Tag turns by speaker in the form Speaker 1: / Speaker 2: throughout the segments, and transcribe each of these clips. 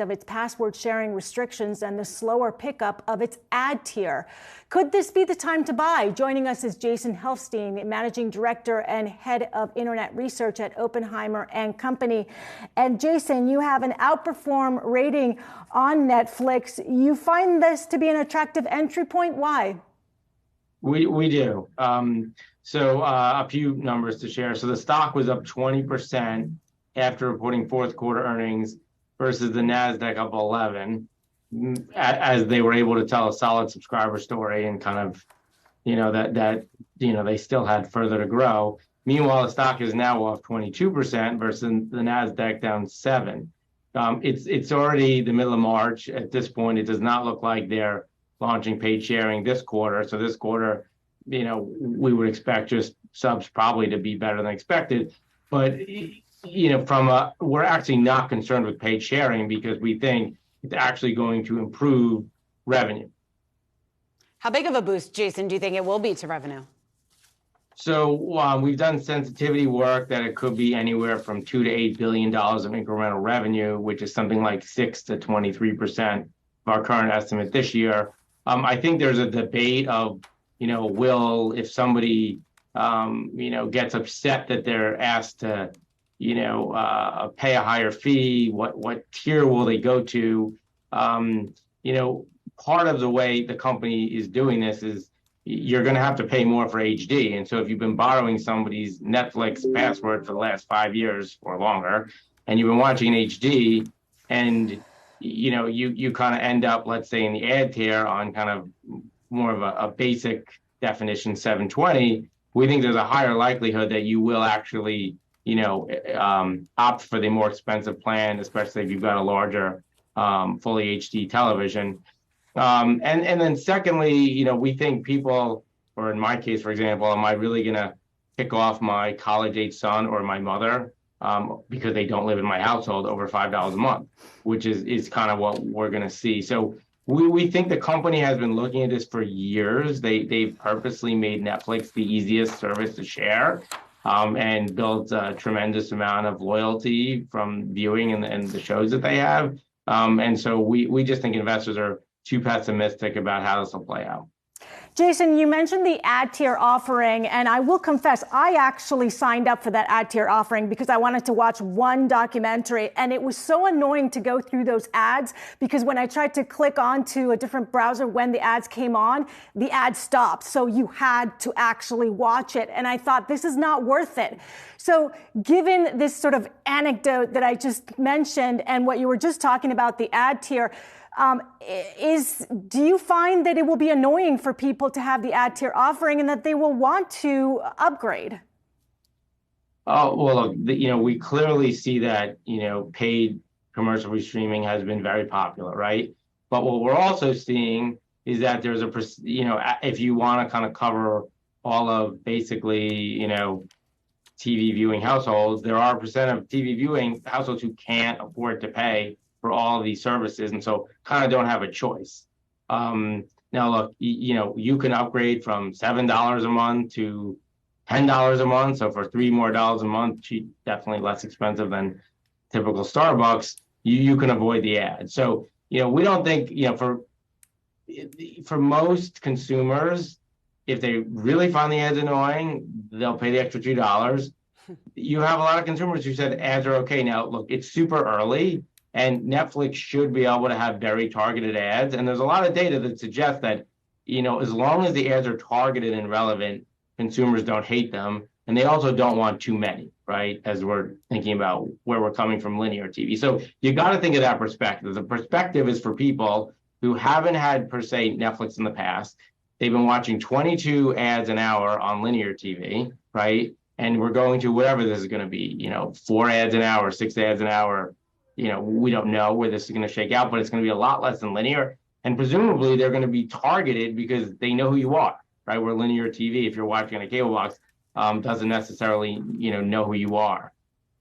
Speaker 1: impact of its password sharing restrictions and the slower pickup of its ad tier. Could this be the time to buy? Joining us is Jason Helfstein, Managing Director and Head of Internet Research at Oppenheimer Company. And Jason, you have an outperform rating on Netflix. You find this to be an attractive entry point. Why?
Speaker 2: We do. So a few numbers to share. So the stock was up 20% after reporting fourth quarter earnings versus the NASDAQ up 11, as they were able to tell a solid subscriber story and kind of, that they still had further to grow. Meanwhile, the stock is now off 22% versus the NASDAQ down 7%. It's already the middle of March. At this point, it does not look like they're launching paid sharing this quarter. So this quarter, we would expect just subs probably to be better than expected. But, we're actually not concerned with paid sharing because we think it's actually going to improve revenue.
Speaker 3: How big of a boost, Jason, do you think it will be to revenue?
Speaker 2: So we've done sensitivity work that it could be anywhere from $2 to $8 billion of incremental revenue, which is something like 6 to 23% of our current estimate this year. I think there's a debate of, if somebody, gets upset that they're asked to, pay a higher fee, what tier will they go to? Part of the way the company is doing this is you're going to have to pay more for HD. And so if you've been borrowing somebody's Netflix password for the last 5 years or longer, and you've been watching in HD, and you kind of end up, let's say, in the ad tier on kind of more of a basic definition 720, we think there's a higher likelihood that you will actually, opt for the more expensive plan, especially if you've got a larger fully HD television. And then secondly, we think people, or in my case, for example, am I really going to pick off my college-age son or my mother because they don't live in my household over $5 a month, which is kind of what we're going to see. So we think the company has been looking at this for years. They've purposely made Netflix the easiest service to share and built a tremendous amount of loyalty from viewing and the shows that they have. And so we just think investors are too pessimistic about how this will play out.
Speaker 1: Jason, you mentioned the ad tier offering, and I will confess, I actually signed up for that ad tier offering because I wanted to watch one documentary, and it was so annoying to go through those ads because when I tried to click onto a different browser when the ads came on, the ad stopped. So you had to actually watch it, and I thought, this is not worth it. So given this sort of anecdote that I just mentioned and what you were just talking about, the ad tier, do you find that it will be annoying for people to have the ad tier offering and that they will want to upgrade?
Speaker 2: Oh, well, look, we clearly see that, paid commercial-free streaming has been very popular, right? But what we're also seeing is that there's if you want to kind of cover all of basically, TV viewing households, there are a percent of TV viewing households who can't afford to pay for all of these services, and so kind of don't have a choice. Now, look, you can upgrade from $7 a month to $10 a month. So for $3 more a month, definitely less expensive than typical Starbucks. You can avoid the ad. So we don't think for most consumers, if they really find the ads annoying, they'll pay the extra $2. You have a lot of consumers who said ads are okay. Now, look, it's super early. And Netflix should be able to have very targeted ads. And there's a lot of data that suggests that, as long as the ads are targeted and relevant, consumers don't hate them. And they also don't want too many, right? As we're thinking about where we're coming from linear TV. So you got to think of that perspective. The perspective is for people who haven't had, per se, Netflix in the past. They've been watching 22 ads an hour on linear TV, right? And we're going to whatever this is going to be, 4 ads an hour, 6 ads an hour. We don't know where this is going to shake out, but it's going to be a lot less than linear. And presumably they're going to be targeted because they know who you are, right? Where linear TV, if you're watching on a cable box, doesn't necessarily, know who you are.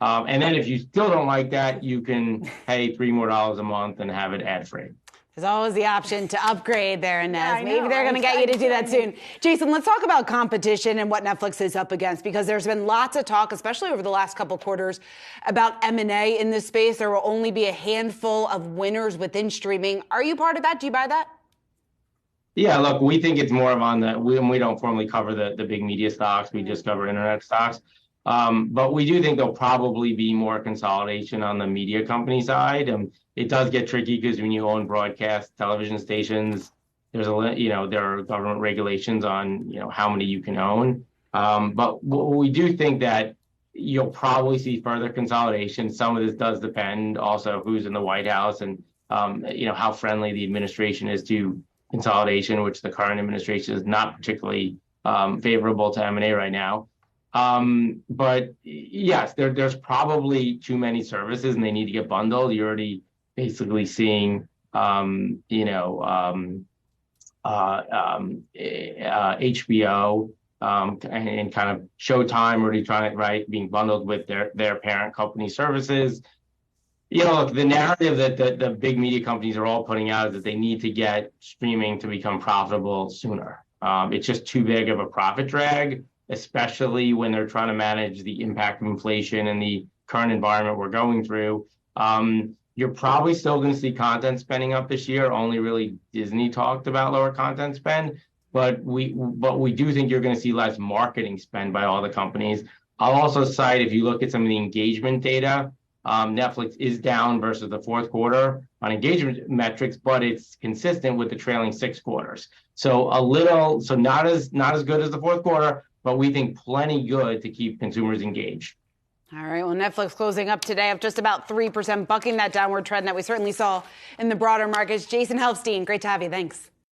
Speaker 2: And then if you still don't like that, you can pay $3 more a month and have it ad free.
Speaker 3: There's always the option to upgrade there, Inez.
Speaker 1: Yeah,
Speaker 3: Maybe they're going to get you to do that soon. Jason, let's talk about competition and what Netflix is up against, because there's been lots of talk, especially over the last couple quarters, about M&A in this space. There will only be a handful of winners within streaming. Are you part of that? Do you buy that?
Speaker 2: Yeah, look, we think it's more of on we don't formally cover the big media stocks. We just cover internet stocks. But we do think there'll probably be more consolidation on the media company side. It does get tricky because when you own broadcast television stations, there are government regulations on, how many you can own. But we do think that you'll probably see further consolidation. Some of this does depend also who's in the White House and, how friendly the administration is to consolidation, which the current administration is not particularly favorable to M&A right now. But yes, there's probably too many services and they need to get bundled. You're already basically seeing, HBO and kind of Showtime already trying to, being bundled with their parent company services. Look, the narrative that the big media companies are all putting out is that they need to get streaming to become profitable sooner. It's just too big of a profit drag, especially when they're trying to manage the impact of inflation and the current environment we're going through. You're probably still going to see content spending up this year. Only really Disney talked about lower content spend, but we do think you're going to see less marketing spend by all the companies. I'll also cite, if you look at some of the engagement data, Netflix is down versus the fourth quarter on engagement metrics, but it's consistent with the trailing 6 quarters. So not as good as the fourth quarter, but we think plenty good to keep consumers engaged.
Speaker 3: All right. Well, Netflix closing up today up just about 3%, bucking that downward trend that we certainly saw in the broader markets. Jason Helfstein, great to have you. Thanks.